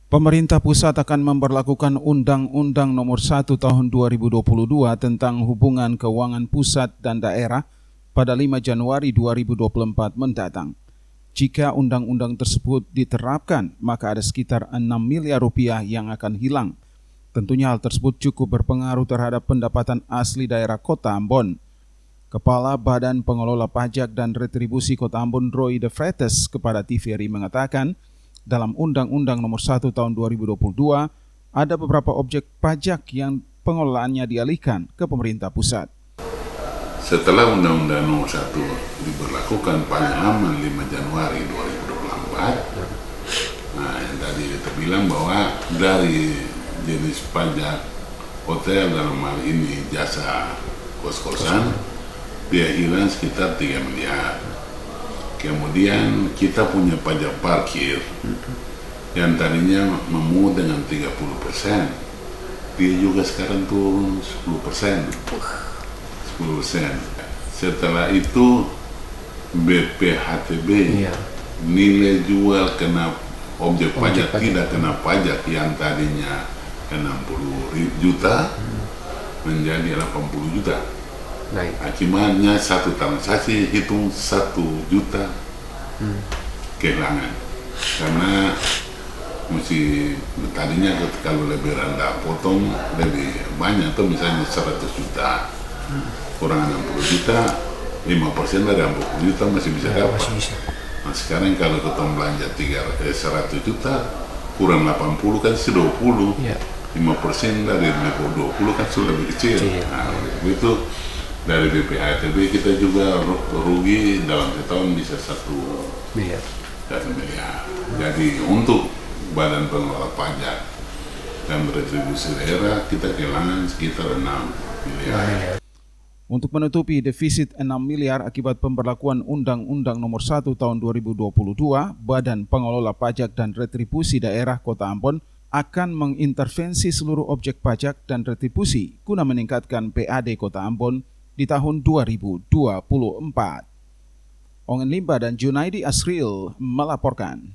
Pemerintah pusat akan memberlakukan Undang-Undang Nomor 1 Tahun 2022 tentang hubungan keuangan pusat dan daerah pada 5 Januari 2024 mendatang. Jika undang-undang tersebut diterapkan, maka ada sekitar 6 miliar rupiah yang akan hilang. Tentunya hal tersebut cukup berpengaruh terhadap pendapatan asli daerah Kota Ambon. Kepala Badan Pengelola Pajak dan Retribusi Kota Ambon, Roy De Freitas, kepada TVRI mengatakan, dalam Undang-Undang Nomor 1 Tahun 2022, ada beberapa objek pajak yang pengelolaannya dialihkan ke pemerintah pusat. Setelah Undang-Undang Nomor 1 diberlakukan paling lama 5 Januari 2024, yang tadi terbilang bahwa dari jenis pajak hotel dalam hal ini jasa kos-kosan, dia hilang sekitar 3 miliar. Kemudian kita punya pajak parkir yang tadinya memungut dengan 30%, dia juga sekarang turun 10%. Setelah itu BPHTB, nilai jual kena objek pajak tidak kena pajak yang tadinya 60 juta menjadi 80 juta. Akibatnya satu transaksi hitung 1 juta kehilangan, karena mesti tadinya kalau lebih rendah potong lebih banyak, atau misalnya 100 juta kurang 60 juta, 5% dari 60 juta masih bisa dapat. Nah, sekarang kalau kita belanja 100 juta kurang 80 kan 20, 5% dari 20 kan sudah lebih kecil. Nah, itu dari BPHTB kita juga rugi dalam setahun bisa 1 miliar. Jadi untuk Badan Pengelola Pajak dan Retribusi Daerah kita kehilangan sekitar 6 miliar. Untuk menutupi defisit 6 miliar akibat pemberlakuan Undang-Undang Nomor 1 Tahun 2022, Badan Pengelola Pajak dan Retribusi Daerah Kota Ambon akan mengintervensi seluruh objek pajak dan retribusi guna meningkatkan PAD Kota Ambon di tahun 2024. Ongen Limba dan Junaidi Asril melaporkan.